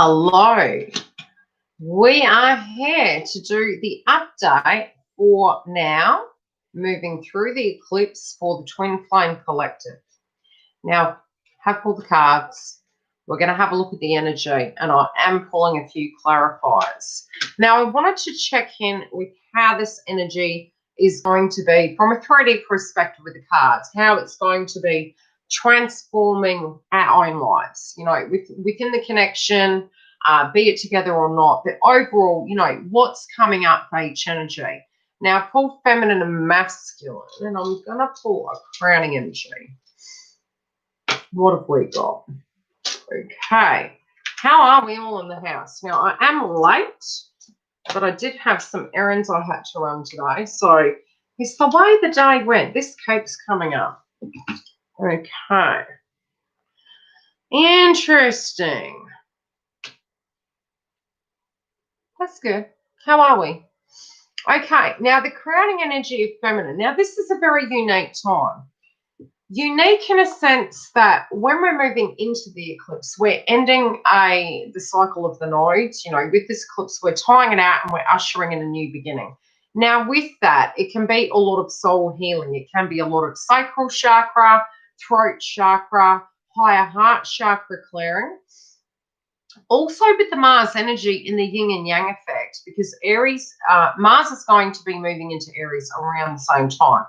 Hello. We are here to do the update for now, moving through the eclipse for the Twin Flame Collective. Now, have pulled the cards. We're going to have a look at the energy, and I am pulling a few clarifiers. Now, I wanted to check in with how this energy is going to be from a 3D perspective with the cards, how it's going to be transforming our own lives, you know, within the connection, be it together or not, but overall, you know, what's coming up for each energy. Now, I pulled feminine and masculine, and I'm going to pull a crowning energy. What have we got? Okay. How are we all in the house? Now, I am late, but I did have some errands I had to run today. So, it's the way the day went. This keeps coming up. Okay. Interesting. That's good. How are we? Okay. Now, the crowning energy of feminine. Now, this is a very unique time. Unique in a sense that when we're moving into the eclipse, we're ending the cycle of the nodes. You know, with this eclipse, we're tying it out and we're ushering in a new beginning. Now, with that, it can be a lot of soul healing. It can be a lot of sacral chakra, throat chakra, higher heart chakra clearing. Also with the Mars energy in the yin and yang effect, because Aries, Mars is going to be moving into Aries around the same time.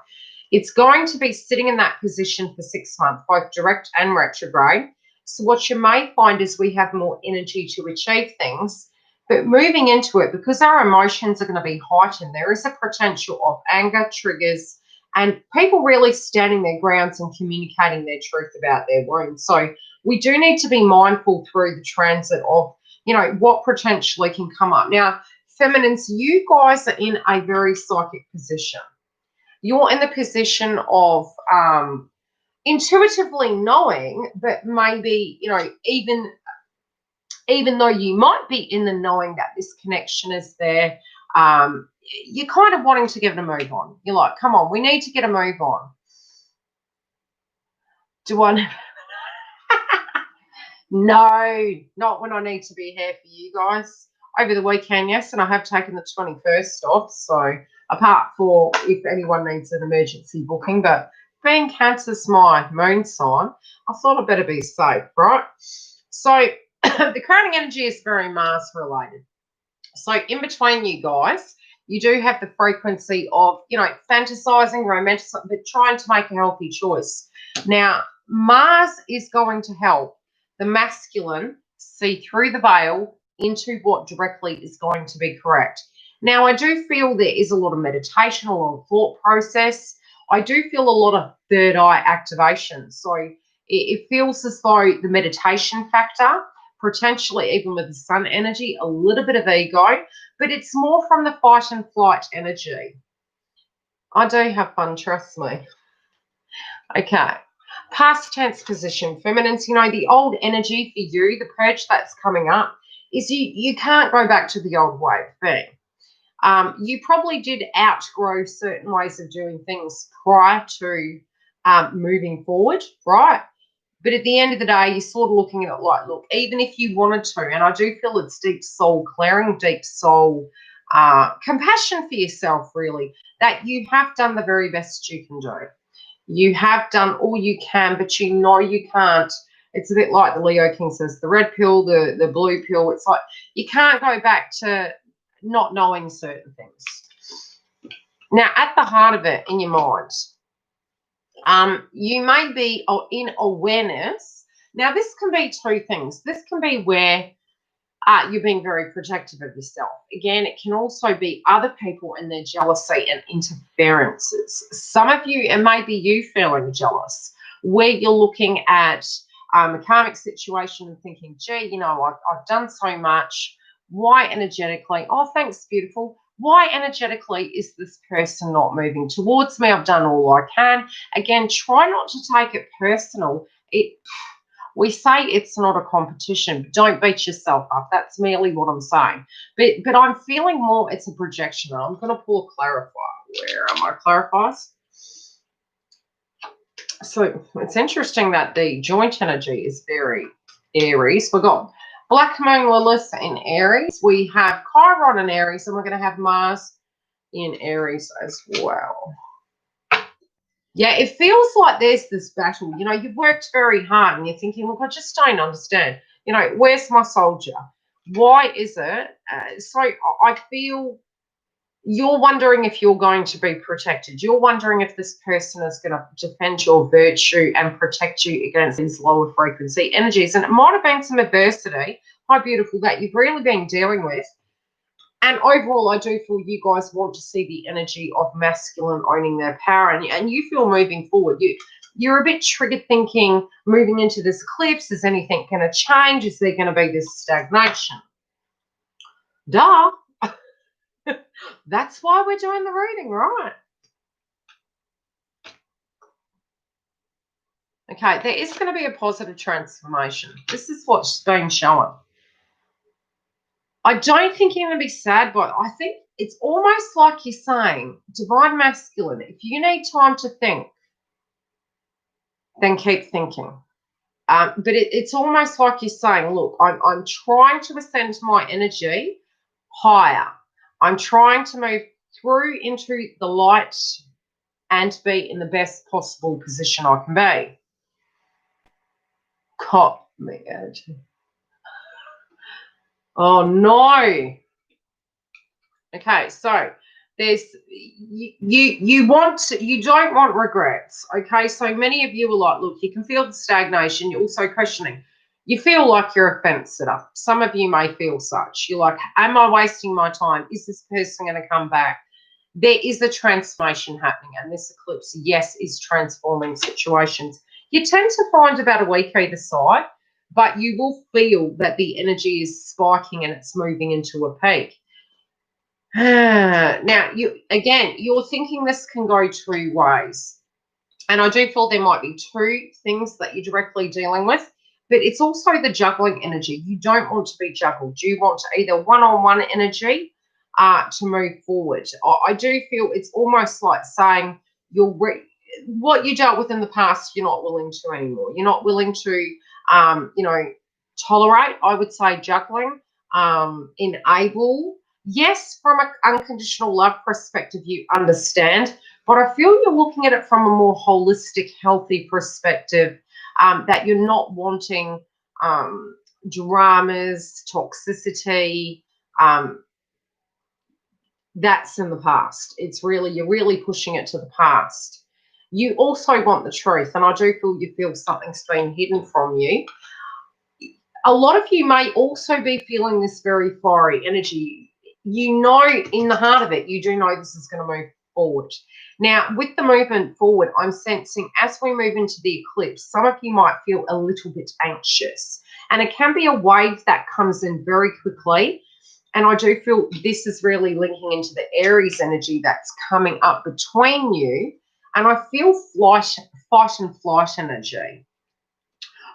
It's going to be sitting in that position for 6 months, both direct and retrograde. So what you may find is we have more energy to achieve things, but moving into it, because our emotions are going to be heightened, there is a potential of anger, triggers, and people really standing their grounds and communicating their truth about their wounds. So we do need to be mindful through the transit of, you know, what potentially can come up. Now, feminines, you guys are in a very psychic position. You're in the position of intuitively knowing, but maybe, you know, even though you might be in the knowing that this connection is there, you're kind of wanting to give it a move on. You're like, come on, we need to get a move on. Do I? No, not when I need to be here for you guys. Over the weekend, yes, and I have taken the 21st off. So apart for if anyone needs an emergency booking, but being Cancer's my moon sign, I thought I'd better be safe, right? So the crowning energy is very Mars related. So in between you guys, you do have the frequency of, you know, fantasizing, romanticizing, but trying to make a healthy choice. Now, Mars is going to help the masculine see through the veil into what directly is going to be correct. Now, I do feel there is a lot of meditation, a lot of thought process. I do feel a lot of third eye activation. So it feels as though the meditation factor, potentially even with the sun energy, a little bit of ego, but it's more from the fight and flight energy. I do have fun, trust me. Okay. Past tense position, feminines, you know, the old energy for you, the purge that's coming up, is you can't go back to the old way of being. You probably did outgrow certain ways of doing things prior to moving forward, right? But at the end of the day, you're sort of looking at it like, look, even if you wanted to, and I do feel it's deep soul clearing, deep soul compassion for yourself, really, that you have done the very best you can do. You have done all you can, but you know you can't. It's a bit like the Leo King says, the red pill, the blue pill. It's like you can't go back to not knowing certain things. Now, at the heart of it, in your mind, you may be in awareness. Now, this can be two things. This can be where you're being very protective of yourself. Again, it can also be other people and their jealousy and interferences. Some of you, and maybe you feeling jealous, where you're looking at a karmic situation and thinking, gee, you know, I've done so much. Why energetically? Oh, thanks, beautiful. Why energetically is this person not moving towards me? I've done all I can. Again, try not to take it personal. We say it's not a competition, but don't beat yourself up. That's merely what I'm saying. But I'm feeling more it's a projection. I'm going to pull a clarifier. Where are my clarifiers? So it's interesting that the joint energy is very Aries. We've got Black Moon Lilith in Aries. We have Chiron in Aries, and we're going to have Mars in Aries as well. Yeah, it feels like there's this battle. You know, you've worked very hard and you're thinking, look, I just don't understand. You know, where's my soldier? Why is it? So I feel you're wondering if you're going to be protected. You're wondering if this person is going to defend your virtue and protect you against these lower frequency energies. And it might have been some adversity, how beautiful, that you've really been dealing with. And overall, I do feel you guys want to see the energy of masculine owning their power. And you feel moving forward. You're a bit triggered thinking, moving into this eclipse, is anything going to change? Is there going to be this stagnation? Duh. That's why we're doing the reading, right? Okay, there is going to be a positive transformation. This is what's being shown. I don't think you're going to be sad, but I think it's almost like you're saying, divine masculine, if you need time to think, then keep thinking. But it's almost like you're saying, look, I'm trying to ascend my energy higher. I'm trying to move through into the light and be in the best possible position I can be. Cop me. Oh no. Okay, so there's you don't want regrets. Okay, so many of you are like, look, you can feel the stagnation. You're also questioning. You feel like you're a fence sitter. Some of you may feel such. You're like, am I wasting my time? Is this person going to come back? There is a transformation happening, and this eclipse, yes, is transforming situations. You tend to find about a week either side, but you will feel that the energy is spiking and it's moving into a peak. Now, you're thinking this can go two ways. And I do feel there might be two things that you're directly dealing with, but it's also the juggling energy. You don't want to be juggled. You want to either one-on-one energy to move forward. I do feel it's almost like saying what you dealt with in the past, you're not willing to anymore. You're not willing to, tolerate, I would say, juggling, enable. Yes, from an unconditional love perspective, you understand, but I feel you're looking at it from a more holistic, healthy perspective, that you're not wanting dramas, toxicity. That's in the past. You're really pushing it to the past. You also want the truth, and I do feel something's been hidden from you. A lot of you may also be feeling this very fiery energy. You know, in the heart of it, you do know this is going to move forward. Now, with the movement forward, I'm sensing as we move into the eclipse, some of you might feel a little bit anxious, and it can be a wave that comes in very quickly. And I do feel this is really linking into the Aries energy that's coming up between you. And I feel fight and flight energy,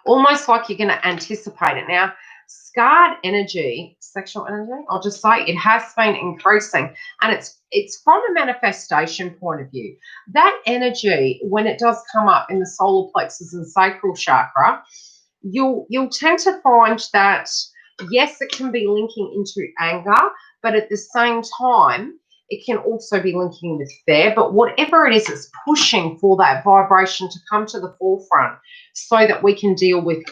almost like you're going to anticipate it. Now, scarred energy, sexual energy, I'll just say it has been increasing, and it's from a manifestation point of view. That energy, when it does come up in the solar plexus and sacral chakra, you'll tend to find that, yes, it can be linking into anger, but at the same time, it can also be linking with fear. But whatever it is, it's pushing for that vibration to come to the forefront so that we can deal with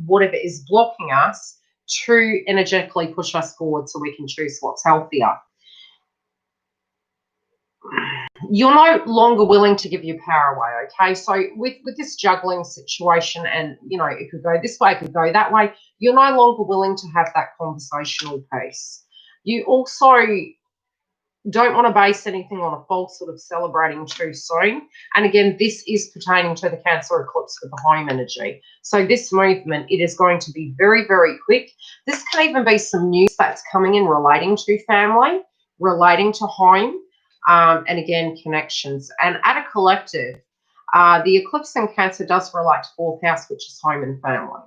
whatever is blocking us to energetically push us forward so we can choose what's healthier. You're no longer willing to give your power away, okay? So with this juggling situation, and, it could go this way, it could go that way, you're no longer willing to have that conversational piece. You also don't want to base anything on a false sort of celebrating too soon. And again, this is pertaining to the Cancer eclipse with the home energy. So this movement, it is going to be very, very quick. This can even be some news that's coming in relating to family, relating to home, and again, connections. And at a collective, the eclipse in Cancer does relate to fourth house, which is home and family.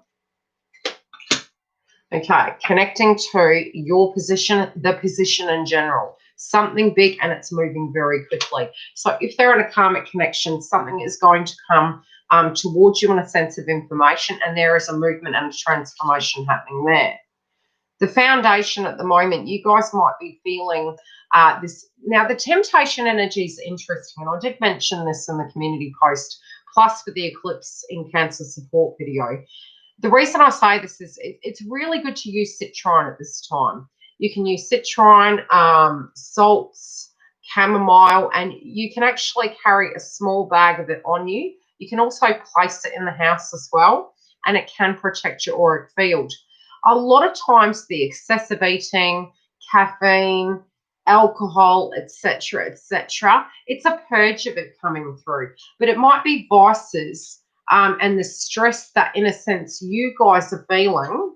Okay, connecting to your position, the position in general. Something big, and it's moving very quickly. So if they're in a karmic connection, something is going to come towards you in a sense of information, and there is a movement and a transformation happening there. The foundation at the moment, you guys might be feeling this. Now, the temptation energy is interesting, and I did mention this in the community post, plus for the Eclipse in Cancer support video. The reason I say this is it's really good to use citrine at this time. You can use citrine, salts, chamomile, and you can actually carry a small bag of it on you. You can also place it in the house as well, and it can protect your auric field. A lot of times the excessive eating, caffeine, alcohol, etc., it's a purge of it coming through. But it might be vices and the stress that, in a sense, you guys are feeling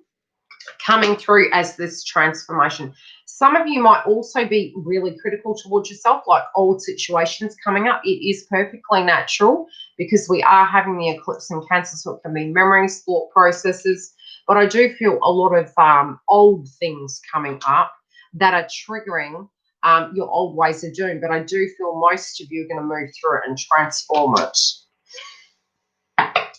coming through as this transformation. Some of you might also be really critical towards yourself, like old situations coming up. It is perfectly natural because we are having the eclipse in Cancer, so it can be memories, thought processes. But I do feel a lot of old things coming up that are triggering your old ways of doing. But I do feel most of you are going to move through it and transform it.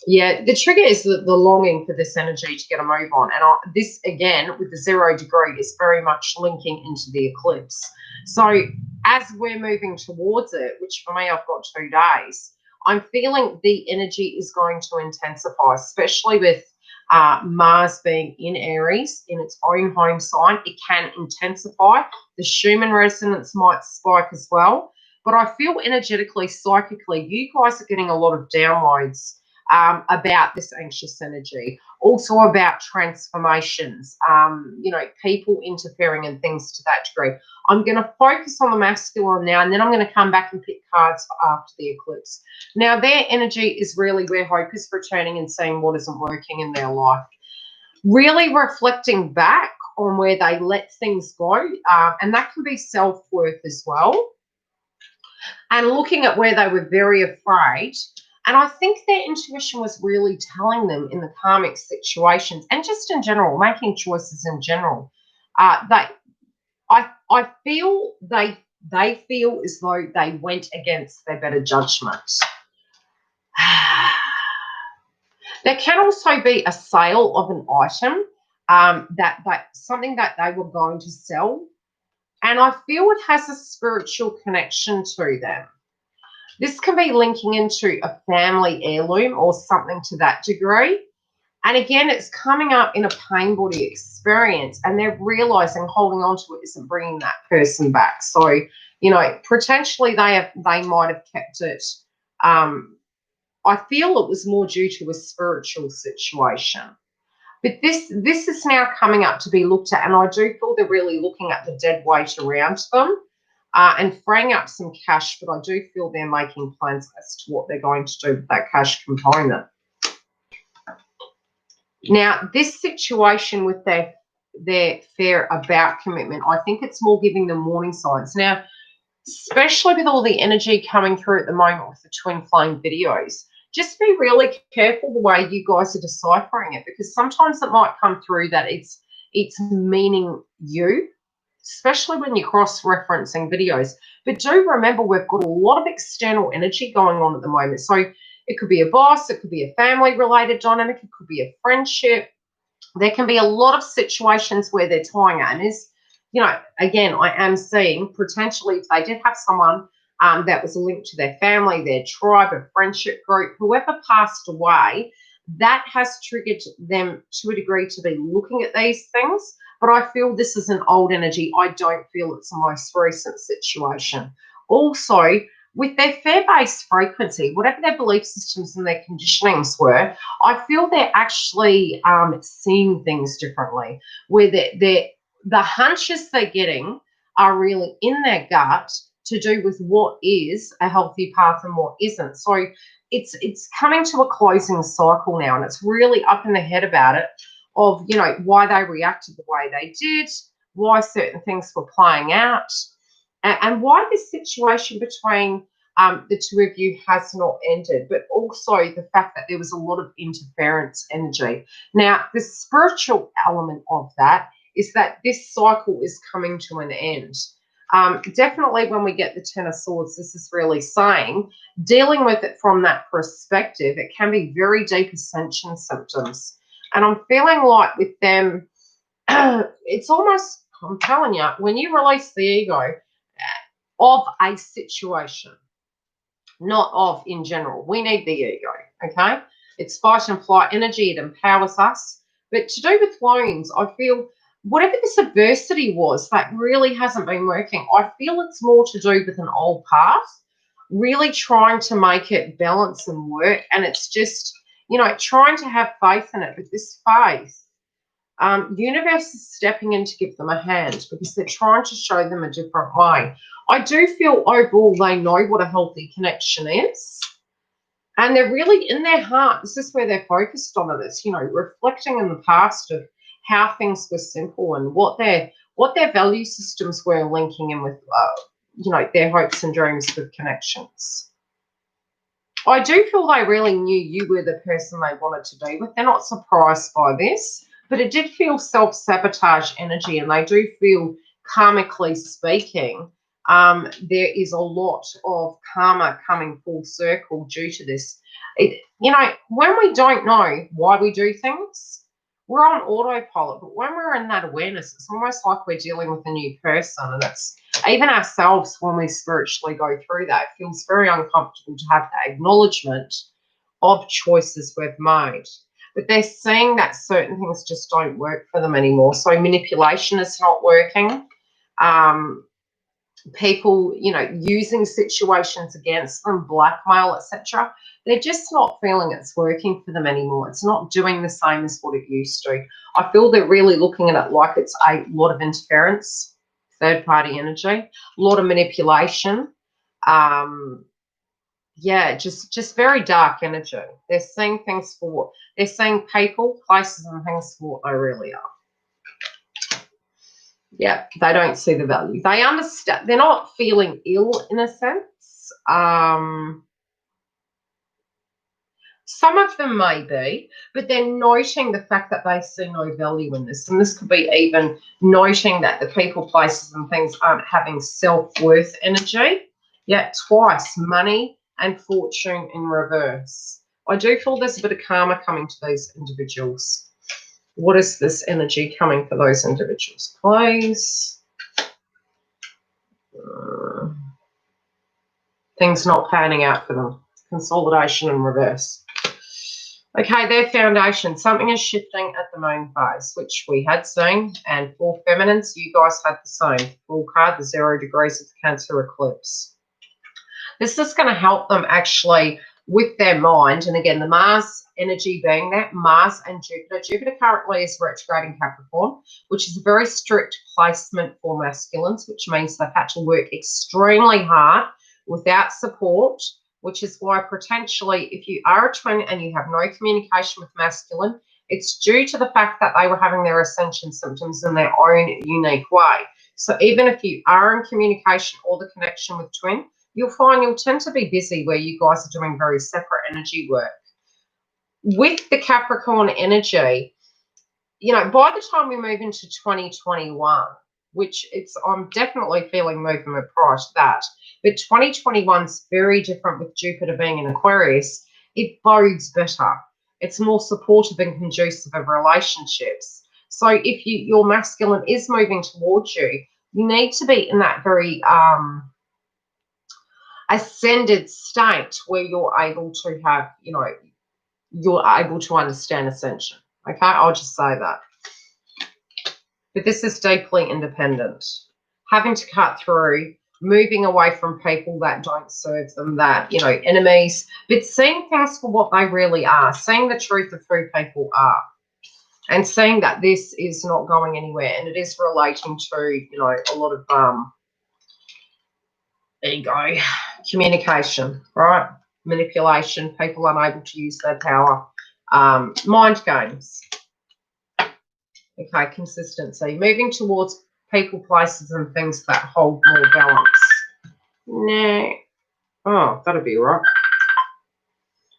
Yeah, the trigger is the longing for this energy to get a move on. And this, again, with the 0 degree, is very much linking into the eclipse. So as we're moving towards it, which for me, I've got 2 days, I'm feeling the energy is going to intensify, especially with Mars being in Aries, in its own home sign. It can intensify. The Schumann resonance might spike as well. But I feel energetically, psychically, you guys are getting a lot of downloads about this anxious energy, also about transformations, people interfering and things to that degree. I'm going to focus on the masculine now, and then I'm going to come back and pick cards for after the eclipse. Now, their energy is really where hope is returning and seeing what isn't working in their life. Really reflecting back on where they let things go, and that can be self-worth as well. And looking at where they were very afraid. And I think their intuition was really telling them in the karmic situations and just in general, making choices in general. I feel they feel as though they went against their better judgment. There can also be a sale of an item that something that they were going to sell. And I feel it has a spiritual connection to them. This can be linking into a family heirloom or something to that degree. And again, it's coming up in a pain body experience, and they're realizing holding on to it isn't bringing that person back. So, potentially they might have kept it. I feel it was more due to a spiritual situation. But this is now coming up to be looked at, and I do feel they're really looking at the dead weight around them. And freeing up some cash, but I do feel they're making plans as to what they're going to do with that cash component. Now, this situation with their fear about commitment, I think it's more giving them warning signs. Now, especially with all the energy coming through at the moment with the twin flame videos, just be really careful the way you guys are deciphering it, because sometimes it might come through that it's meaning you, especially when you're cross-referencing videos. But do remember, we've got a lot of external energy going on at the moment. So it could be a boss, it could be a family-related dynamic, it could be a friendship. There can be a lot of situations where they're tying it. And again, I am seeing potentially if they did have someone that was linked to their family, their tribe, a friendship group, whoever passed away, that has triggered them to a degree to be looking at these things. But I feel this is an old energy. I don't feel it's a most recent situation. Also, with their fear-based frequency, whatever their belief systems and their conditionings were, I feel they're actually seeing things differently, where the hunches they're getting are really in their gut to do with what is a healthy path and what isn't. So it's coming to a closing cycle now, and it's really up in the head about it, of why they reacted the way they did, why certain things were playing out, and why this situation between the two of you has not ended, but also the fact that there was a lot of interference energy. Now, the spiritual element of that is that this cycle is coming to an end. Definitely when we get the Ten of Swords, this is really saying, dealing with it from that perspective, it can be very deep ascension symptoms. And I'm feeling like with them, it's almost, I'm telling you, when you release the ego of a situation, not of in general, we need the ego, okay? It's fight and flight energy, it empowers us. But to do with wounds, I feel whatever this adversity was that really hasn't been working, I feel it's more to do with an old past, really trying to make it balance and work. And it's just, you know, trying to have faith in it. But this faith, universe is stepping in to give them a hand because they're trying to show them a different way. I do feel overall they know what a healthy connection is. And they're really in their heart, this is where they're focused on it. It's, you know, reflecting in the past of how things were simple and what their value systems were, linking in with, you know, their hopes and dreams with connections. I do feel they really knew you were the person they wanted to be with. They're not surprised by this, but it did feel self-sabotage energy, and they do feel, karmically speaking, there is a lot of karma coming full circle due to this. You know, when we don't know why we do things, we're on autopilot. But when we're in that awareness, it's almost like we're dealing with a new person. And it's even ourselves, when we spiritually go through that, it feels very uncomfortable to have that acknowledgement of choices we've made. But they're seeing that certain things just don't work for them anymore. So manipulation is not working. People, you know, using situations against them, blackmail, etc. They're just not feeling it's working for them anymore. It's not doing the same as what it used to. I feel they're really looking at it like it's a lot of interference, third-party energy, a lot of manipulation. Yeah, just very dark energy. They're seeing things for what they're seeing, people, places, and things for what they really are. Yeah, they don't see the value. They understand. They're not feeling ill in a sense. Some of them may be, but they're noting the fact that they see no value in this. And this could be even noting that the people, places, and things aren't having self-worth energy. Yeah, twice, money and fortune in reverse. I do feel there's a bit of karma coming to these individuals. What is this energy coming for those individuals, please? Things not panning out for them. Consolidation in reverse. Okay, their foundation. Something is shifting at the moon phase, which we had seen. And for feminines, you guys had the same. Full card, the 0 degrees of the Cancer eclipse. This is going to help them actually with their mind. And again, the Mars energy being that, Mars and Jupiter. Jupiter currently is retrograde in Capricorn, which is a very strict placement for masculines, which means they've had to work extremely hard without support, which is why potentially if you are a twin and you have no communication with masculine, it's due to the fact that they were having their ascension symptoms in their own unique way. So even if you are in communication or the connection with twin, you'll find you'll tend to be busy where you guys are doing very separate energy work. With the Capricorn energy, you know, by the time we move into 2021, which I'm definitely feeling movement prior to that, but 2021 is very different with Jupiter being in Aquarius. It bodes better. It's more supportive and conducive of relationships. So if your masculine is moving towards you, you need to be in that very ascended state where you're able to have, you know, you're able to understand ascension. Okay, I'll just say that. But this is deeply independent. Having to cut through, moving away from people that don't serve them, that, you know, enemies, but seeing things for what they really are, seeing the truth of who people are, and seeing that this is not going anywhere, and it is relating to, you know, a lot of ego, communication, right? Manipulation, people unable to use their power, mind games. Okay, consistency. Moving towards people, places, and things that hold more balance. No. Oh, that'll be right.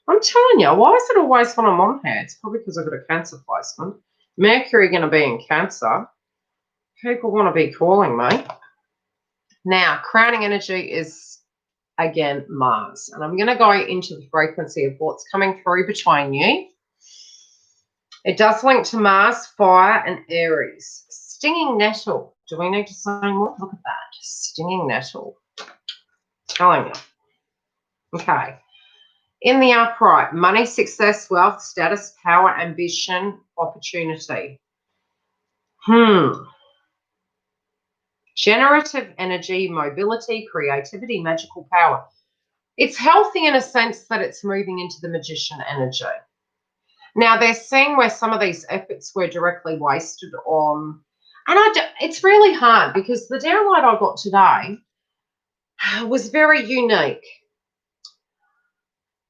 I'm telling you, why is it always when I'm on here? It's probably because I've got a Cancer placement. Mercury going to be in Cancer. People want to be calling me. Now, crowning energy is, again, Mars. And I'm going to go into the frequency of what's coming through between you. It does link to Mars, fire, and Aries. Stinging nettle. Do we need to say more? Look at that. Stinging nettle. Telling you. Okay. In the upright, money, success, wealth, status, power, ambition, opportunity. Generative energy, mobility, creativity, magical power. It's healthy in a sense that it's moving into the magician energy. Now, they're seeing where some of these efforts were directly wasted on. And it's really hard because the download I got today was very unique.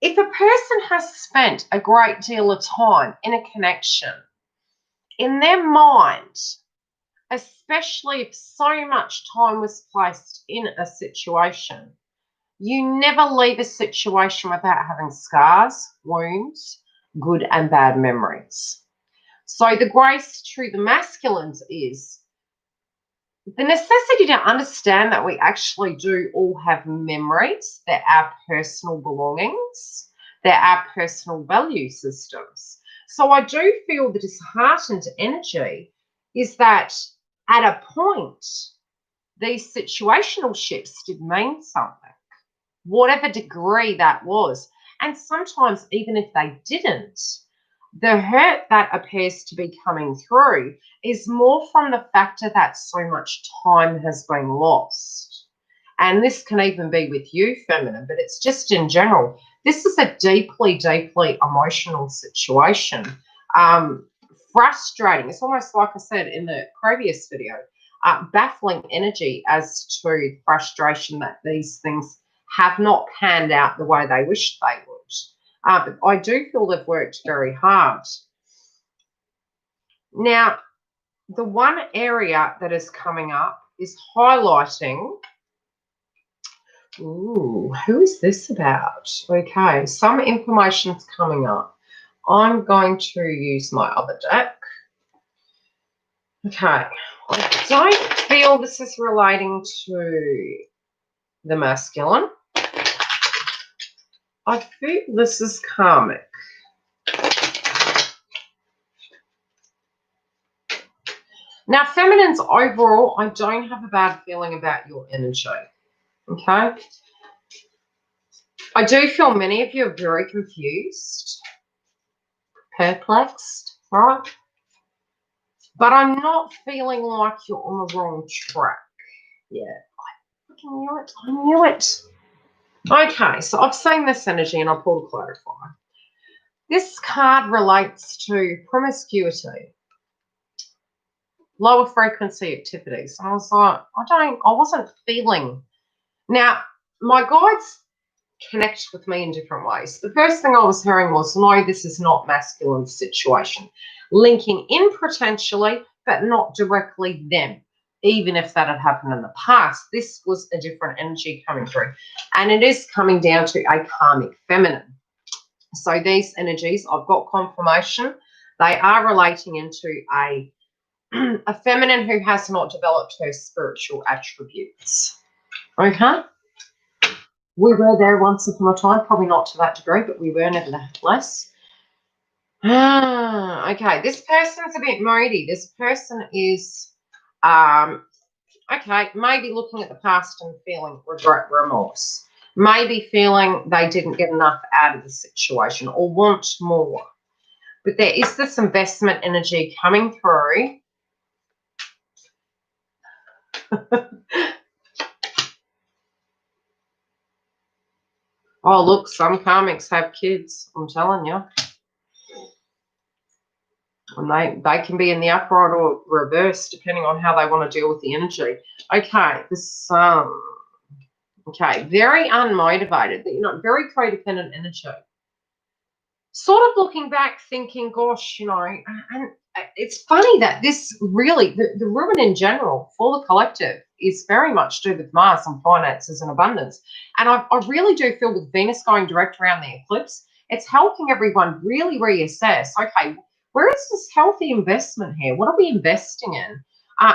If a person has spent a great deal of time in a connection, in their mind, especially if so much time was placed in a situation, you never leave a situation without having scars, wounds, good and bad memories. So the grace to the masculines is the necessity to understand that we actually do all have memories. They're our personal belongings. They're our personal value systems. So I do feel the disheartened energy is that at a point, these situational shifts did mean something, whatever degree that was. And sometimes even if they didn't, the hurt that appears to be coming through is more from the factor that so much time has been lost. And this can even be with you, feminine, but it's just in general. This is a deeply, deeply emotional situation. Frustrating. It's almost like I said in the previous video, baffling energy as to frustration that these things have not panned out the way they wish they would. But I do feel they've worked very hard. Now, the one area that is coming up is highlighting. Ooh, who is this about? Okay, some information's coming up. I'm going to use my other deck. Okay, I don't feel this is relating to the masculine. I feel this is karmic. Now, feminines, overall, I don't have a bad feeling about your energy, okay? I do feel many of you are very confused, perplexed, right? But I'm not feeling like you're on the wrong track. Yeah, I fucking knew it. I knew it. Okay, so I've seen this energy and I pulled a clarify. This card relates to promiscuity, lower frequency activities. And I was like, I wasn't feeling. Now, my guides connect with me in different ways. The first thing I was hearing was, no, this is not masculine situation. Linking in potentially, but not directly them. Even if that had happened in the past, this was a different energy coming through. And it is coming down to a karmic feminine. So these energies, I've got confirmation, they are relating into a feminine who has not developed her spiritual attributes. Okay? We were there once upon a time, probably not to that degree, but we were nevertheless. Okay, this person's a bit moody. This person is, okay, maybe looking at the past and feeling regret, remorse. Maybe feeling they didn't get enough out of the situation or want more. But there is this investment energy coming through. Oh, look, some karmics have kids, I'm telling you. And they can be in the upright or reverse, depending on how they want to deal with the energy. Okay, the sun. Okay, very unmotivated, very codependent energy. Sort of looking back, thinking, gosh, and it's funny that this really, the ruin in general for the collective is very much to do with Mars and finances and abundance. And I really do feel with Venus going direct around the eclipse, it's helping everyone really reassess, okay, where is this healthy investment here? What are we investing in?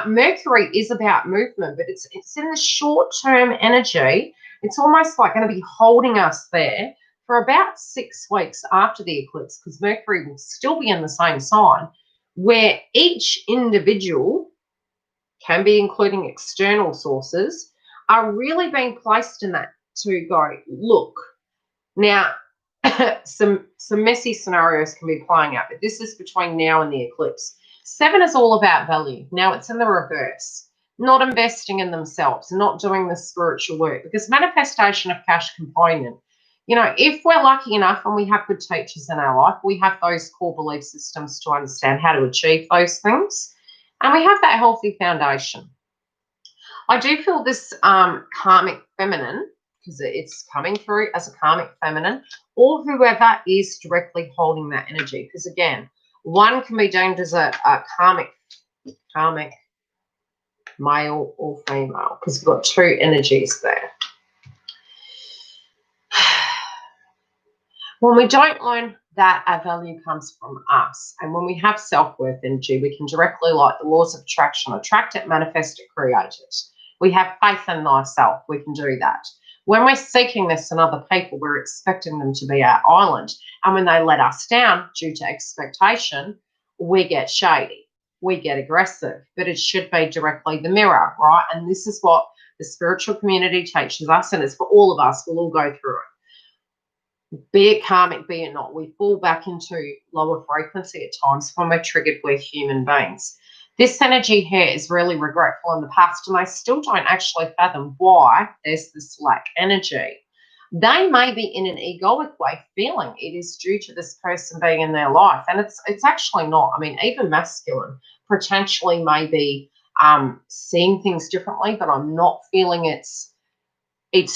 Mercury is about movement, but it's in the short-term energy. It's almost like going to be holding us there for about 6 weeks after the eclipse, because Mercury will still be in the same sign, where each individual, can be including external sources, are really being placed in that to go, look, now some messy scenarios can be playing out, but this is between now and the eclipse. 7 is all about value. Now it's in the reverse. Not investing in themselves, not doing the spiritual work, because manifestation of cash component, you know, if we're lucky enough and we have good teachers in our life, we have those core belief systems to understand how to achieve those things, and we have that healthy foundation. I do feel this karmic feminine, because it's coming through as a karmic feminine, or whoever is directly holding that energy. Because again, one can be deemed as a karmic male or female, because we've got 2 energies there. When we don't learn that our value comes from us, and when we have self-worth energy, we can directly, like the laws of attraction, attract it, manifest it, create it. We have faith in thyself. We can do that. When we're seeking this in other people, we're expecting them to be our island. And when they let us down due to expectation, we get shady. We get aggressive. But it should be directly the mirror, right? And this is what the spiritual community teaches us, and it's for all of us. We'll all go through it. Be it karmic, be it not, we fall back into lower frequency at times when we're triggered. We're human beings. This energy here is really regretful in the past, and they still don't actually fathom why there's this lack energy. They may be in an egoic way feeling it is due to this person being in their life, and it's actually not. I mean, even masculine potentially may be seeing things differently, but I'm not feeling it's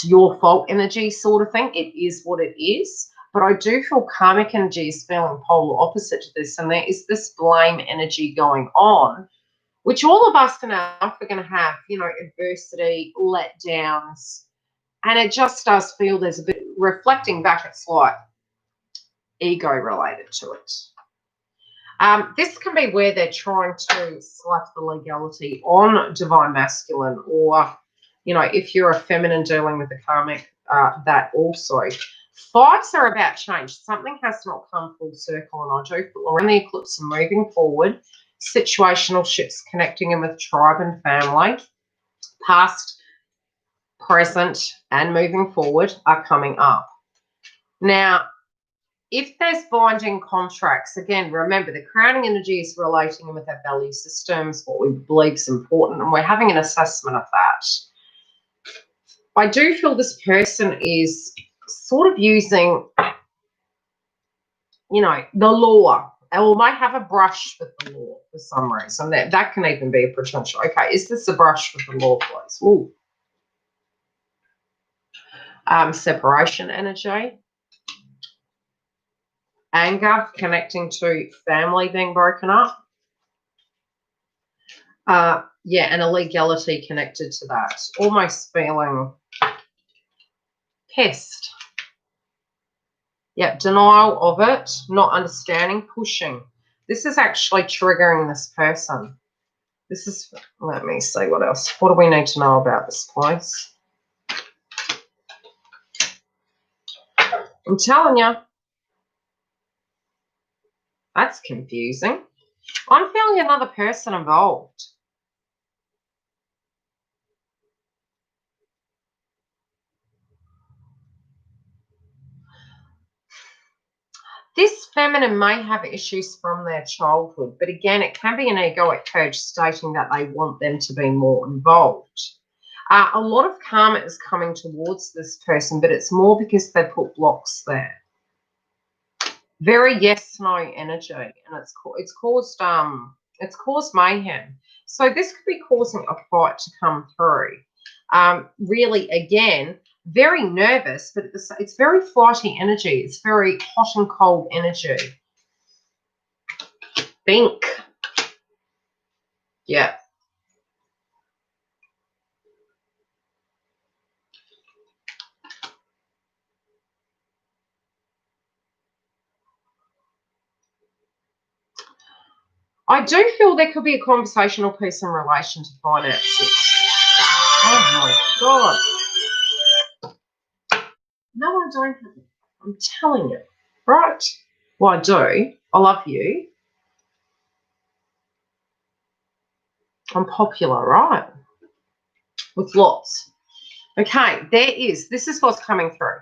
your fault energy sort of thing. It is what it is. But I do feel karmic energy is feeling polar opposite to this. And there is this blame energy going on, which all of us in our life are going to have, you know, adversity, letdowns. And it just does feel there's a bit, reflecting back, it's like ego related to it. This can be where they're trying to slap the legality on divine masculine, or you know, if you're a feminine dealing with the karmic, that also. 5s are about change. Something has not come full circle, and I do feel around the eclipse and moving forward, situational shifts connecting in with tribe and family, past, present, and moving forward are coming up. Now, if there's binding contracts, again, remember the crowning energy is relating with our value systems, what we believe is important, and we're having an assessment of that. I do feel this person is sort of using, you know, the law, or might have a brush with the law for some reason. That can even be a potential. Okay, is this a brush with the law, please? Ooh. Separation energy. Anger, connecting to family being broken up. Yeah, and illegality connected to that. Almost feeling pissed. Yeah, denial of it, not understanding, pushing. This is actually triggering this person. This is, let me see what else. What do we need to know about this place? I'm telling you, that's confusing. I'm feeling another person involved. This feminine may have issues from their childhood, but again, it can be an egoic purge stating that they want them to be more involved. A lot of karma is coming towards this person, but it's more because they put blocks there. Very yes/no energy, and it's caused mayhem. So this could be causing a fight to come through. Really, again, very nervous, but it's very flighty energy. It's very hot and cold energy. Think. Yeah. I do feel there could be a conversational piece in relation to finances. Oh my God. No, I don't have it. I'm telling you. Right? Well, I do. I love you. I'm popular, right? With lots. Okay, this is what's coming through.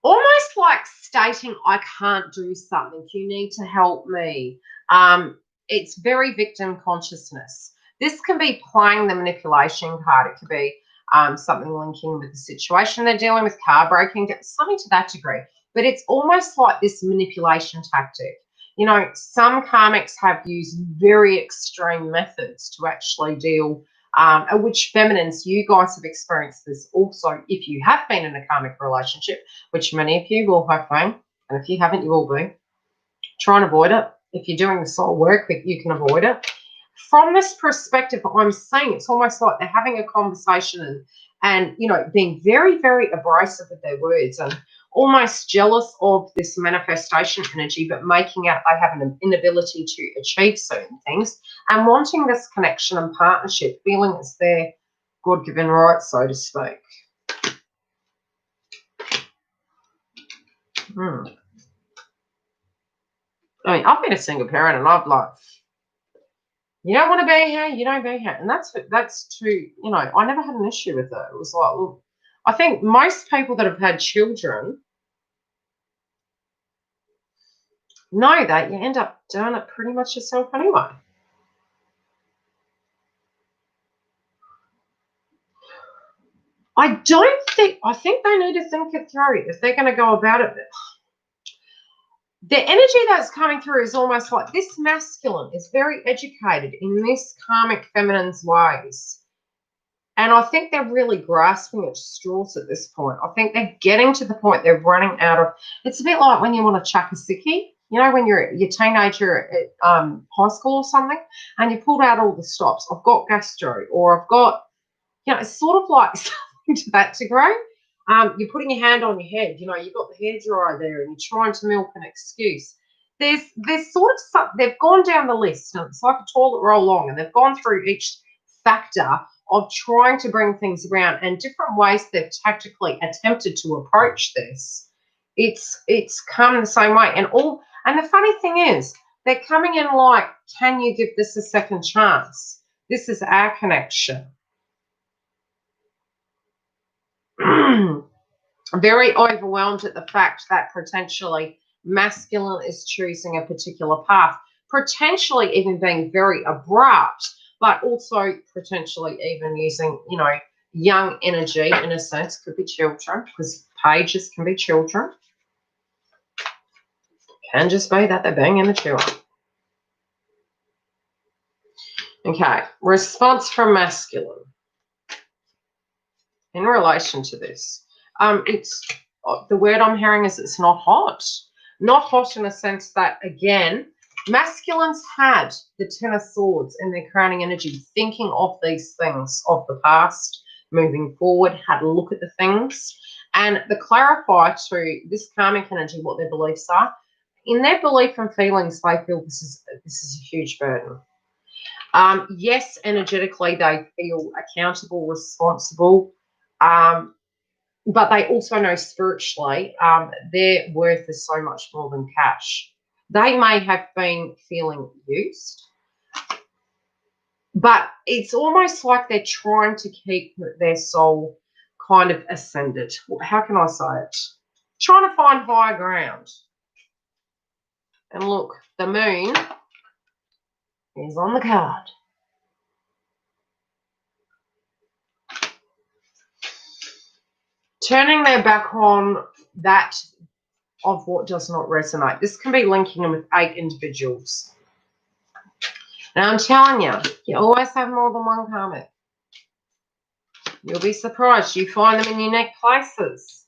Almost like stating, I can't do something. You need to help me. It's very victim consciousness. This can be playing the manipulation card. It could be something linking with the situation they're dealing with, car breaking, something to that degree. But it's almost like this manipulation tactic. You know, some karmics have used very extreme methods to actually deal, which feminines, you guys have experienced this also if you have been in a karmic relationship, which many of you will have been, and if you haven't, you will be. Try and avoid it. If you're doing the soul work, you can avoid it. From this perspective, I'm saying it's almost like they're having a conversation and you know, being very, very abrasive with their words and almost jealous of this manifestation energy, but making out they have an inability to achieve certain things and wanting this connection and partnership, feeling it's their God-given right, so to speak. I mean, I've been a single parent and I've like, you don't want to be here, you don't be here. And that's too, you know, I never had an issue with it. It was like, look, I think most people that have had children know that you end up doing it pretty much yourself anyway. I think they need to think it through if they're going to go about it. The energy that's coming through is almost like this masculine is very educated in this karmic feminine's ways. And I think they're really grasping at straws at this point. I think they're getting to the point they're running out of. It's a bit like when you want to chuck a sickie, you know, when you're teenager at high school or something, and you pulled out all the stops. I've got gastro, or I've got, you know, it's sort of like something to that degree. You're putting your hand on your head, you know, you've got the hairdryer there, and you're trying to milk an excuse. There's sort of they've gone down the list, and it's like a toilet roll long, and they've gone through each factor of trying to bring things around and different ways they've tactically attempted to approach this. It's come the same way. And the funny thing is, they're coming in like, can you give this a second chance? This is our connection. Very overwhelmed at the fact that potentially masculine is choosing a particular path, potentially even being very abrupt, but also potentially even using, you know, young energy in a sense. Could be children, because pages can be children. Can just be that they're being immature. Okay, response from masculine in relation to this. It's the word I'm hearing is it's not hot. Not hot in a sense that, again, masculines had the Ten of Swords in their crowning energy, thinking of these things of the past, moving forward, had a look at the things. And the clarifier to this karmic energy, what their beliefs are, in their belief and feelings, they feel this is a huge burden. Yes, energetically, they feel accountable, responsible, but they also know spiritually their worth is so much more than cash. They may have been feeling used, but it's almost like they're trying to keep their soul kind of ascended. How can I say it? Trying to find higher ground. And look, the moon is on the card. Turning their back on that of what does not resonate. This can be linking them with 8 individuals. Now, I'm telling you, you always have more than one karmic. You'll be surprised. You find them in unique places.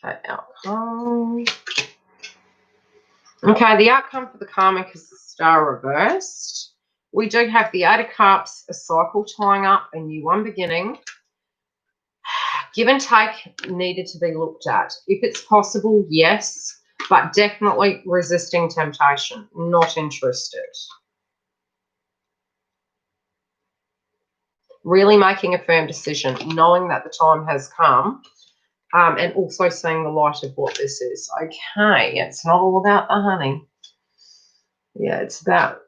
Okay, outcome. Okay, the outcome for the karmic is the Star reversed. We do have the 8 of Cups, a cycle tying up, a new one beginning. Give and take needed to be looked at. If it's possible, yes. but definitely resisting temptation, not interested. Really making a firm decision, knowing that the time has come, and also seeing the light of what this is. Okay, it's not all about the honey. Yeah, it's about...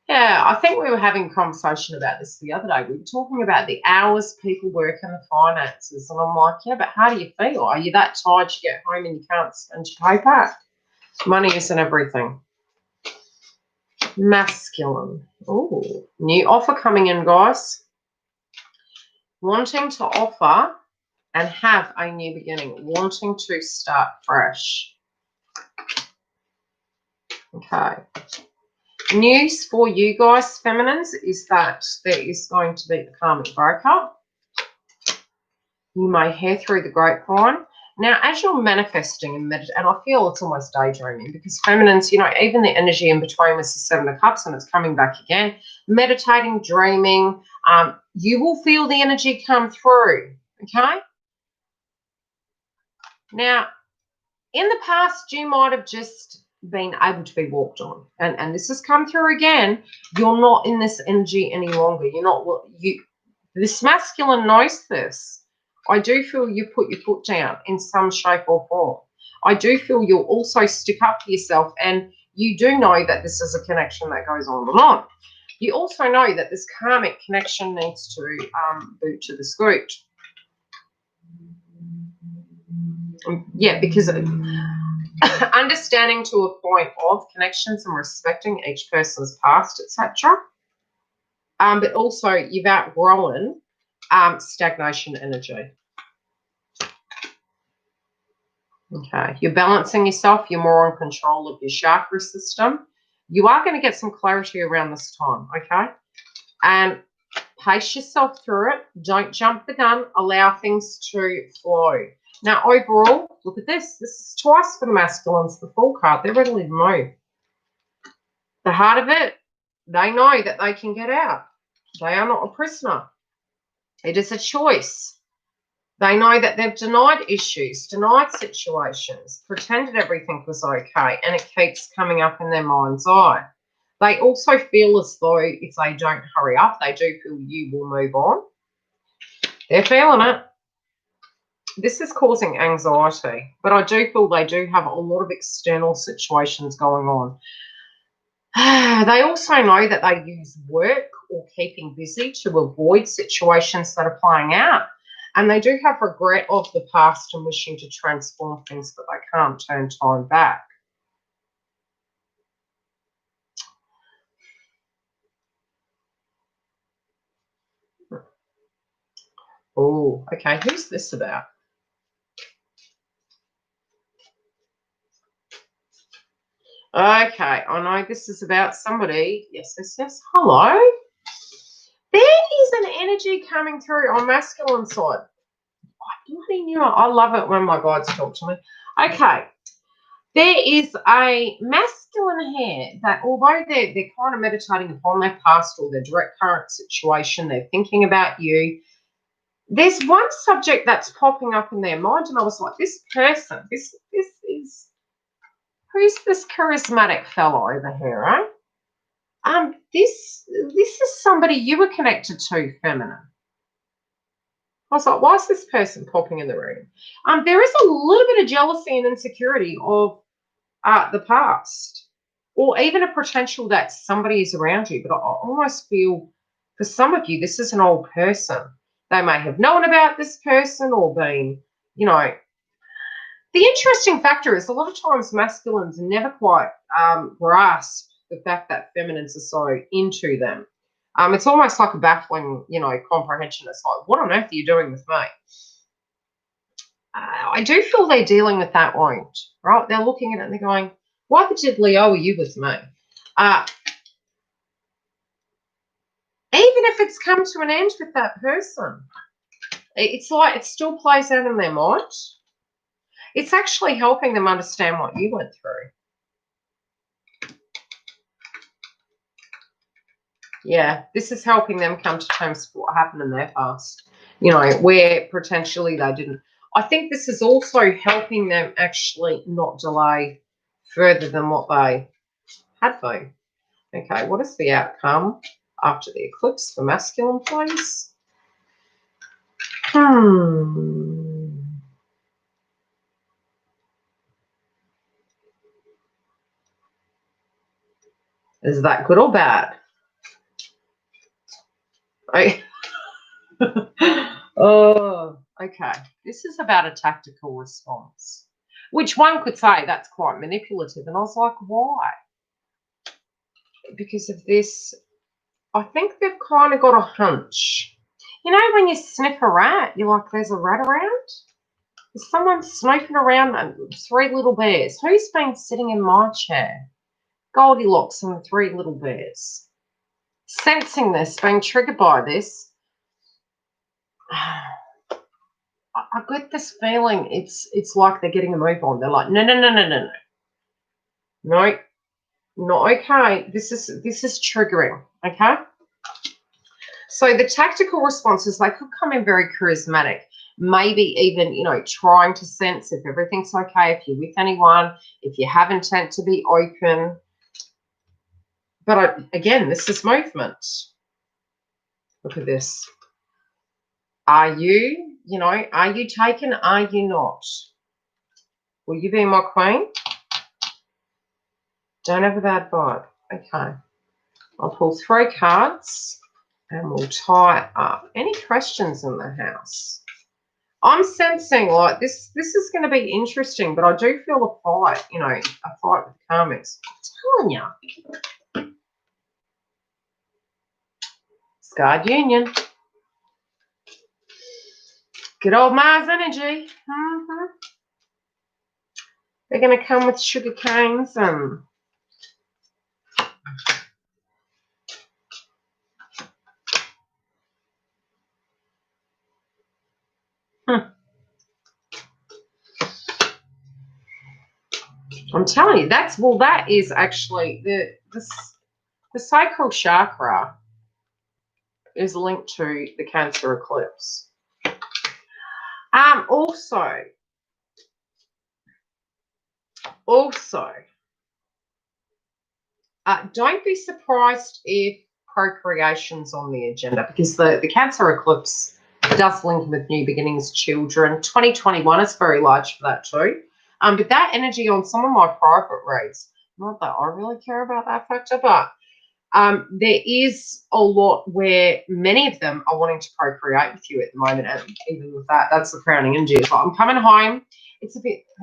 Yeah, I think we were having a conversation about this the other day. We were talking about the hours people work in the finances. And I'm like, yeah, but how do you feel? Are you that tired you get home and you can't spend your pay back? Money isn't everything. Masculine. Oh, new offer coming in, guys. Wanting to offer and have a new beginning. Wanting to start fresh. Okay. News for you guys, feminines, is that there is going to be the karmic breakup. You may hear through the grapevine. Now, as you're manifesting and I feel it's almost daydreaming, because feminines, you know, even the energy in between was the Seven of Cups and it's coming back again. Meditating, dreaming, you will feel the energy come through, okay? Now, in the past, you might have just been able to be walked on. And this has come through again. You're not in this energy any longer. You're not... This masculine knows this. I do feel you put your foot down in some shape or form. I do feel you'll also stick up for yourself, and you do know that this is a connection that goes on and on. You also know that this karmic connection needs to boot to the scoot. Yeah, because understanding to a point of connections and respecting each person's past, etc. But also you've outgrown stagnation energy. Okay, you're balancing yourself. You're more in control of your chakra system. You are going to get some clarity around this time, okay? And pace yourself through it. Don't jump the gun. Allow things to flow. Now, overall, look at this. This is twice for the masculines, the Fool card. They're ready to move. The heart of it, they know that they can get out. They are not a prisoner. It is a choice. They know that they've denied issues, denied situations, pretended everything was okay, and it keeps coming up in their mind's eye. They also feel as though if they don't hurry up, they do feel you will move on. They're feeling it. This is causing anxiety, but I do feel they do have a lot of external situations going on. They also know that they use work or keeping busy to avoid situations that are playing out. And they do have regret of the past and wishing to transform things, but they can't turn time back. Oh, okay. Who's this about? Okay, I know this is about somebody. Yes, yes, yes. Hello. There is an energy coming through on masculine side. I bloody knew it. I love it when my guides talk to me. Okay. There is a masculine here that, although they're kind of meditating upon their past or their direct current situation, they're thinking about you, there's one subject that's popping up in their mind, and I was like, this person, this is, who's this charismatic fellow over here, eh? This is somebody you were connected to, feminine. I was like, why is this person popping in the room? There is a little bit of jealousy and insecurity of the past, or even a potential that somebody is around you. But I almost feel for some of you, this is an old person. They may have known about this person or been, you know. The interesting factor is a lot of times masculines never quite grasp the fact that feminines are so into them. It's almost like a baffling, comprehension. It's like, what on earth are you doing with me? I do feel they're dealing with that wound, right? They're looking at it and they're going, why the diddly are you with me? Even if it's come to an end with that person, it's like it still plays out in their mind. It's actually helping them understand what you went through. Yeah, this is helping them come to terms with what happened in their past, where potentially they didn't. I think this is also helping them actually not delay further than what they had been. Okay, what is the outcome after the eclipse for masculine, please? Is that good or bad? Oh, okay. This is about a tactical response, which one could say that's quite manipulative. And I was like, why? Because of this, I think they've kind of got a hunch. You know, when you sniff a rat, you're like, there's a rat around? Is someone snooping around? And 3 little bears. Who's been sitting in my chair? Goldilocks and the 3 little bears. Sensing this, being triggered by this, I get this feeling it's like they're getting a move on. They're like, no, not okay. This is triggering. Okay. So the tactical responses, they could come in very charismatic. Maybe even, you know, trying to sense if everything's okay, if you're with anyone, if you have intent to be open. But again, this is movement. Look at this. Are you, you know, are you taken? Are you not? Will you be my queen? Don't have a bad vibe. Okay. I'll pull 3 cards and we'll tie up. Any questions in the house? I'm sensing like this is going to be interesting, but I do feel a fight, you know, a fight with karmics. I'm telling you. Scarred Union. Good old Mars energy. They're going to come with sugar canes and I'm telling you, that is actually the sacral chakra is linked to the Cancer eclipse. Also, don't be surprised if procreation's on the agenda, because the Cancer eclipse does link with new beginnings, children. 2021 is very large for that too. But that energy on some of my private reads, not that I really care about that factor, but there is a lot where many of them are wanting to procreate with you at the moment, and even with that, that's the crowning energy. It's like, I'm coming home. It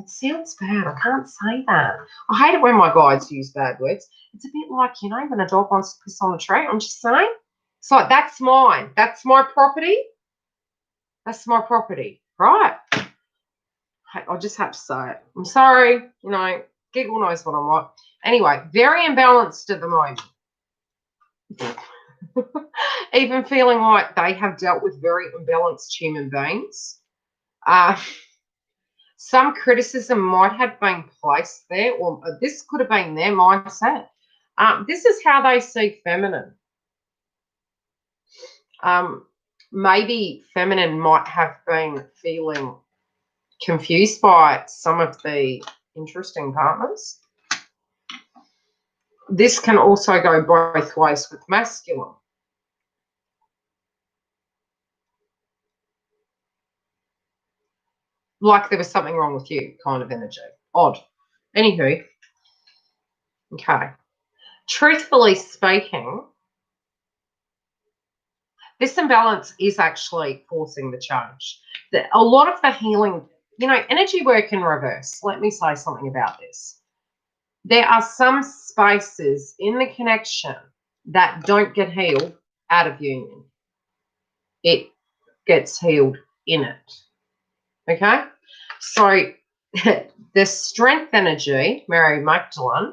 sounds bad. I can't say that. I hate it when my guides use bad words. It's a bit like, you know, when a dog wants to piss on a tree. I'm just saying. It's like, that's mine. That's my property. That's my property. Right. I just have to say it. I'm sorry. You know, Giggle knows what I'm like. Anyway, very imbalanced at the moment. Even feeling like they have dealt with very imbalanced human beings. Some criticism might have been placed there, or this could have been their mindset. This is how they see feminine. Maybe feminine might have been feeling confused by some of the interesting partners. This can also go both ways with masculine. Like there was something wrong with you kind of energy. Odd. Anywho. Okay. Truthfully speaking, this imbalance is actually forcing the change. A lot of the healing, you know, energy work in reverse. Let me say something about this. There are some spaces in the connection that don't get healed out of union. It gets healed in it. Okay? So the strength energy, Mary Magdalene,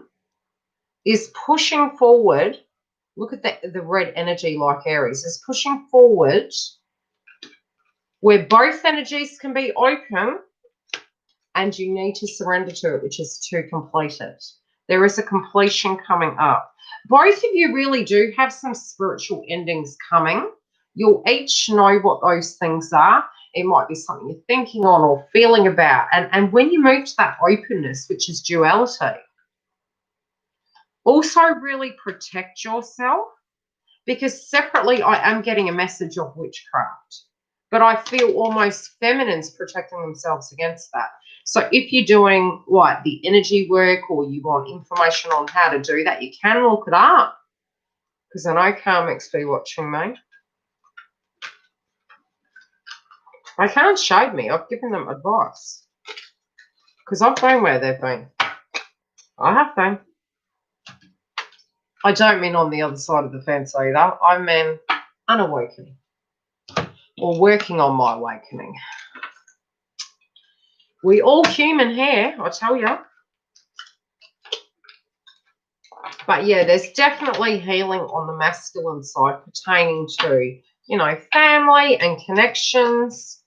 is pushing forward. Look at the red energy like Aries, is pushing forward where both energies can be open, and you need to surrender to it, which is to complete it. There is a completion coming up. Both of you really do have some spiritual endings coming. You'll each know what those things are. It might be something you're thinking on or feeling about. And when you move to that openness, which is duality, also really protect yourself, because separately I am getting a message of witchcraft, but I feel almost feminines protecting themselves against that. So if you're doing the energy work, or you want information on how to do that, you can look it up, because I know karmics be watching me. They can't shade me. I've given them advice, because I've been where they've been. I have been. I don't mean on the other side of the fence either. I mean unawakening, or working on my awakening. We all human here, I tell you. But yeah, there's definitely healing on the masculine side pertaining to, you know, family and connections,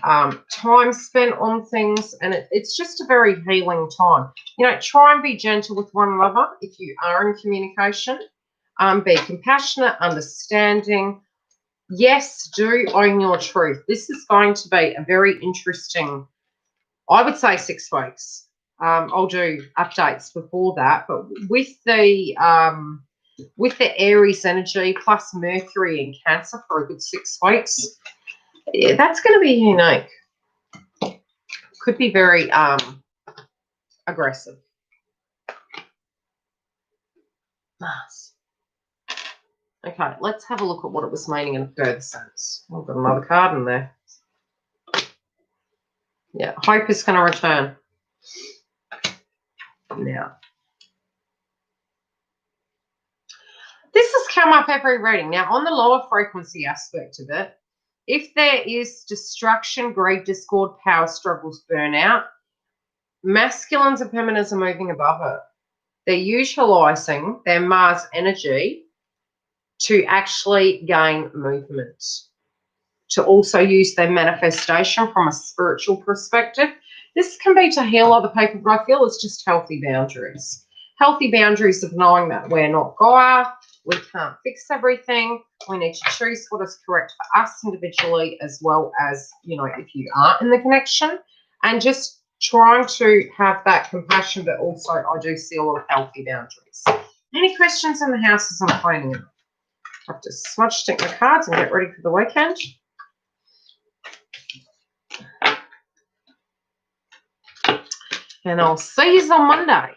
time spent on things, and it's just a very healing time. You know, try and be gentle with one another if you are in communication. Be compassionate, understanding. Yes, do own your truth. This is going to be a very interesting, I would say, 6 weeks. I'll do updates before that, but with the Aries energy plus Mercury in Cancer for a good 6 weeks, yeah, that's going to be unique. Could be very aggressive. Nice. Okay, let's have a look at what it was meaning in a further sense. I've got another card in there. Yeah, hope is going to return. Now, this has come up every reading. Now, on the lower frequency aspect of it, if there is destruction, greed, discord, power struggles, burnout, masculines and feminines are moving above it. They're utilizing their Mars energy to actually gain movement, to also use their manifestation from a spiritual perspective. This can be to heal other people, but I feel it's just healthy boundaries. Healthy boundaries of knowing that we're not Gaia, we can't fix everything. We need to choose what is correct for us individually, as well as, you know, if you are in the connection, and just trying to have that compassion, but also I do see a lot of healthy boundaries. Any questions in the house as I'm cleaning them? I have to smudge stick my cards and get ready for the weekend. And I'll see you on Monday.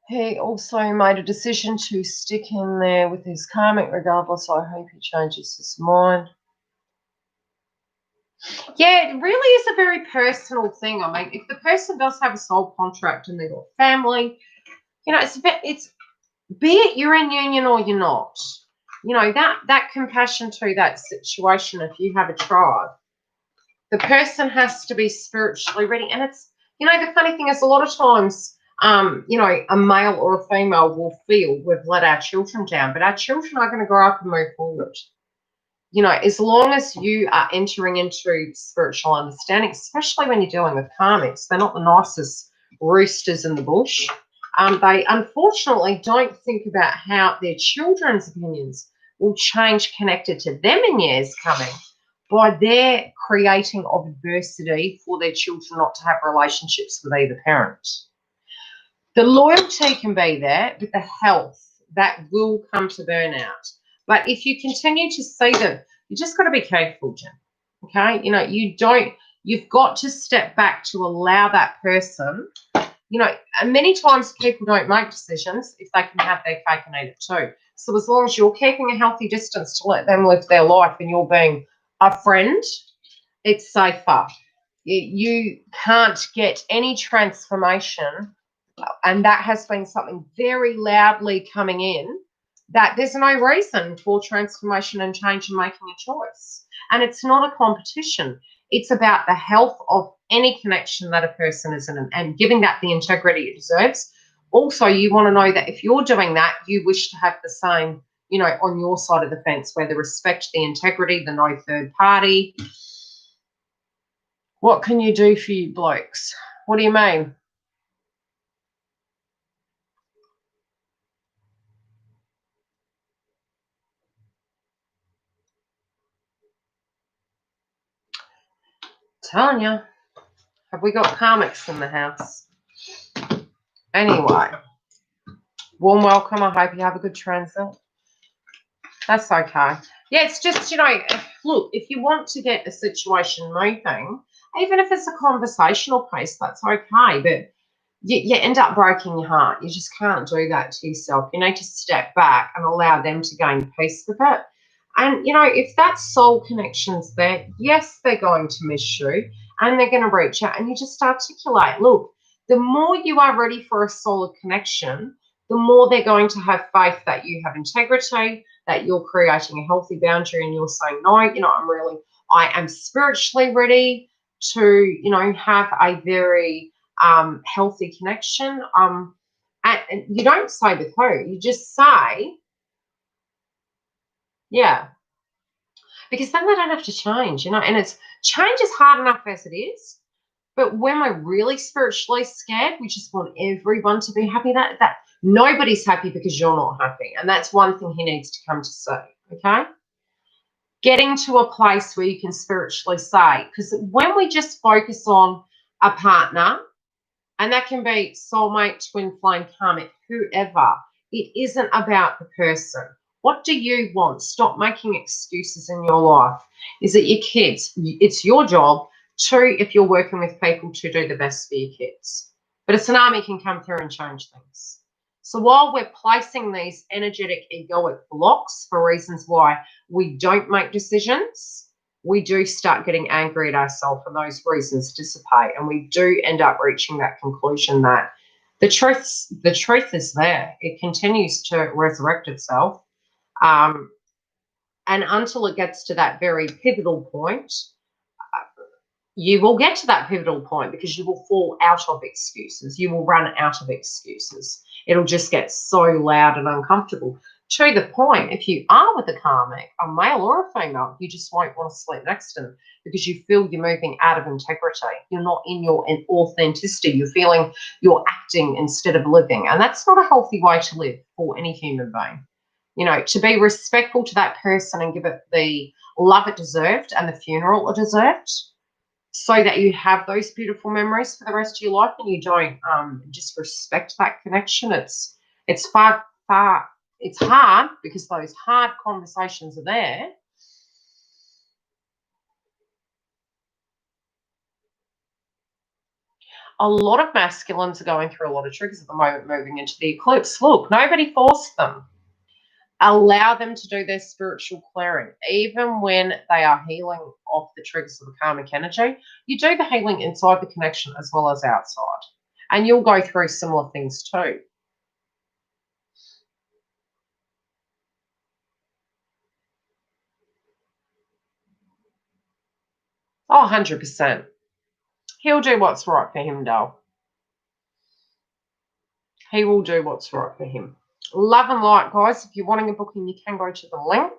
He also made a decision to stick in there with his karmic regardless. I hope he changes his mind. Yeah, it really is a very personal thing. I mean, if the person does have a soul contract and they've got family, you know, it's be it you're in union or you're not. You know, that compassion to that situation, if you have a tribe, the person has to be spiritually ready. And it's, you know, the funny thing is a lot of times, you know, a male or a female will feel we've let our children down, but our children are going to grow up and move forward. You know, as long as you are entering into spiritual understanding, especially when you're dealing with karmics, they're not the nicest roosters in the bush. They unfortunately don't think about how their children's opinions will change connected to them in years coming by their creating of adversity for their children not to have relationships with either parent. The loyalty can be there, but the health, that will come to burnout. But if you continue to see them, you just got to be careful, Jim. Okay? You know, you've got to step back to allow that person, you know, and many times people don't make decisions if they can have their cake and eat it too. So as long as you're keeping a healthy distance to let them live their life and you're being a friend, it's safer. You can't get any transformation, and that has been something very loudly coming in, that there's no reason for transformation and change and making a choice. And it's not a competition. It's about the health of any connection that a person is in and giving that the integrity it deserves. Also, you want to know that if you're doing that, you wish to have the same, you know, on your side of the fence, where the respect, the integrity, the no third party. What can you do for you blokes? What do you mean? telling you. Have we got karmics in the house? Anyway, warm welcome. I hope you have a good transit. That's okay. Yeah, it's just, you know, look, if you want to get a situation moving, even if it's a conversational piece, that's okay. But you end up breaking your heart. You just can't do that to yourself. You need to step back and allow them to gain peace with it. And, you know, if that soul connection's there, yes, they're going to miss you and they're going to reach out, and you just articulate, look, the more you are ready for a solid connection, the more they're going to have faith that you have integrity, that you're creating a healthy boundary and you're saying, no, you know, I am spiritually ready to, you know, have a very healthy connection. And you don't say with who, you just say, yeah, because then they don't have to change, you know, and change is hard enough as it is. But when we're really spiritually scared, we just want everyone to be happy. That nobody's happy because you're not happy. And that's one thing he needs to come to see, okay? Getting to a place where you can spiritually say, because when we just focus on a partner, and that can be soulmate, twin flame, karmic, whoever, it isn't about the person. What do you want? Stop making excuses in your life. Is it your kids? It's your job to, if you're working with people, to do the best for your kids. But a tsunami can come through and change things. So while we're placing these energetic egoic blocks for reasons why we don't make decisions, we do start getting angry at ourselves, and those reasons dissipate, and we do end up reaching that conclusion that the truth is there. It continues to resurrect itself. And until it gets to that very pivotal point, you will get to that pivotal point because you will fall out of excuses. You will run out of excuses. It'll just get so loud and uncomfortable to the point, if you are with a karmic, a male or a female, you just won't want to sleep next to them because you feel you're moving out of integrity. You're not in your authenticity. You're feeling you're acting instead of living. And that's not a healthy way to live for any human being. You know, to be respectful to that person and give it the love it deserved and the funeral it deserved, so that you have those beautiful memories for the rest of your life, and you don't just respect that connection. It's far it's hard because those hard conversations are there. A lot of masculines are going through a lot of triggers at the moment, moving into the eclipse. Look, nobody forced them. Allow them to do their spiritual clearing. Even when they are healing off the triggers of the karmic energy, you do the healing inside the connection as well as outside. And you'll go through similar things too. Oh, 100%. He'll do what's right for him, doll. He will do what's right for him. Love and light, guys. If you're wanting a booking, you can go to the link.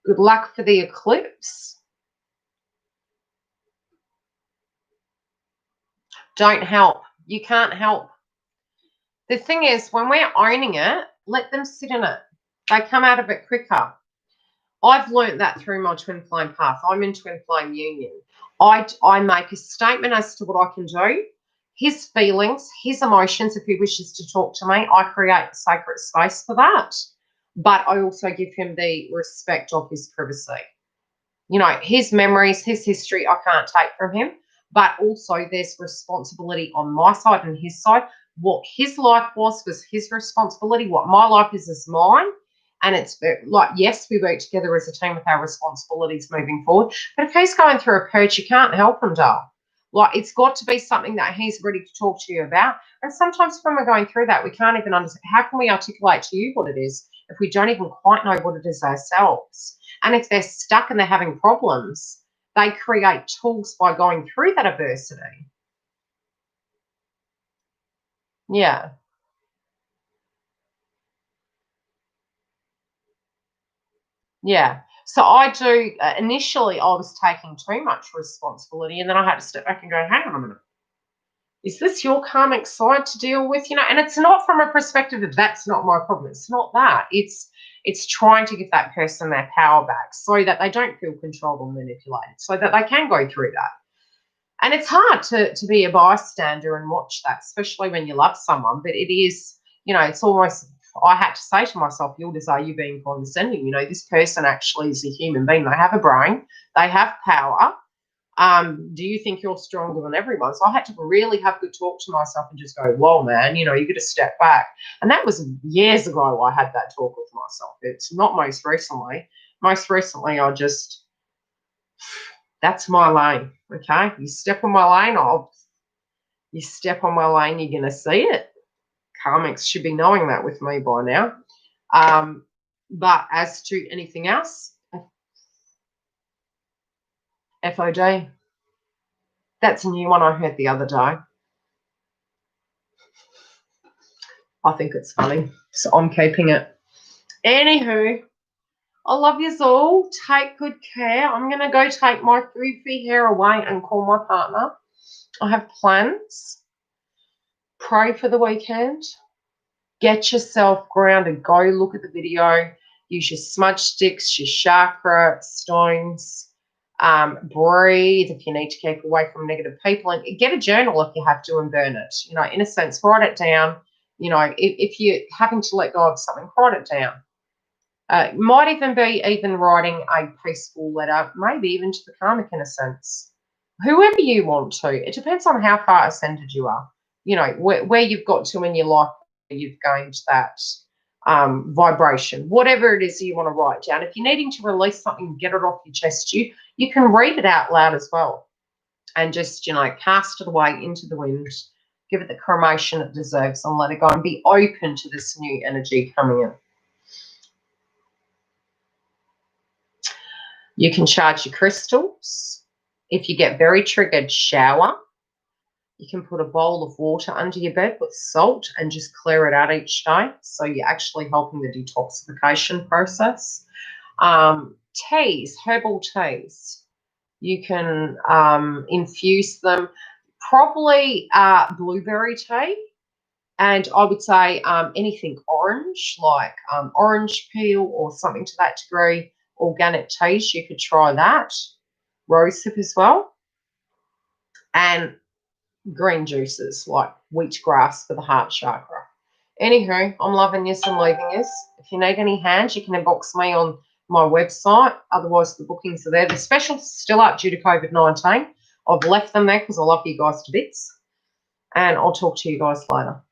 Good luck for the eclipse. Don't help. You can't help. The thing is, when we're owning it, let them sit in it. They come out of it quicker. I've learnt that through my twin flame path. I'm in twin flame union. I make a statement as to what I can do. His feelings, his emotions, if he wishes to talk to me, I create a sacred space for that. But I also give him the respect of his privacy. You know, his memories, his history, I can't take from him. But also there's responsibility on my side and his side. What his life was his responsibility. What my life is mine. And it's like, yes, we work together as a team with our responsibilities moving forward. But if he's going through a purge, you can't help him, doll. Like, it's got to be something that he's ready to talk to you about. And sometimes when we're going through that, we can't even understand. How can we articulate to you what it is if we don't even quite know what it is ourselves? And if they're stuck and they're having problems, they create tools by going through that adversity. Yeah. Yeah. So I do, initially I was taking too much responsibility, and then I had to step back and go, hang on a minute. Is this your karmic side to deal with? You know, and it's not from a perspective of that's not my problem. It's not that. It's trying to give that person their power back so that they don't feel controlled or manipulated, so that they can go through that. And it's hard to be a bystander and watch that, especially when you love someone. But it is, it's almost, I had to say to myself, Yildiz, are you being condescending? This person actually is a human being. They have a brain. They have power. Do you think you're stronger than everyone? So I had to really have good talk to myself and just go, whoa, man, you got to step back. And that was years ago I had that talk with myself. It's not most recently. Most recently I just, that's my lane, okay? You step on my lane, you step on my lane, you're going to see it. Karmics should be knowing that with me by now. But as to anything else, FOD. That's a new one I heard the other day. I think it's funny, so I'm keeping it. Anywho, I love yous all. Take good care. I'm going to go take my goofy hair away and call my partner. I have plans. Pray for the weekend. Get yourself grounded. Go look at the video. Use your smudge sticks, your chakra stones. Breathe if you need to keep away from negative people, and get a journal if you have to and burn it. In a sense, write it down. If you're having to let go of something, write it down. It might even be writing a peaceful letter, maybe even to the karmic in a sense. Whoever you want to. It depends on how far ascended you are. Where you've got to in your life, you've gained that vibration. Whatever it is you want to write down. If you're needing to release something, get it off your chest, you can read it out loud as well. And just, cast it away into the wind. Give it the cremation it deserves and let it go and be open to this new energy coming in. You can charge your crystals. If you get very triggered, shower. You can put a bowl of water under your bed with salt and just clear it out each day. So you're actually helping the detoxification process. Teas, herbal teas. You can infuse them. Probably blueberry tea. And I would say anything orange, like orange peel or something to that degree. Organic teas, you could try that. Rosehip as well. And green juices like wheatgrass for the heart chakra. Anywho, I'm loving this and leaving this. If you need any hands, you can inbox me on my website. Otherwise, the bookings are there. The specials still up due to COVID-19. I've left them there because I love you guys to bits. And I'll talk to you guys later.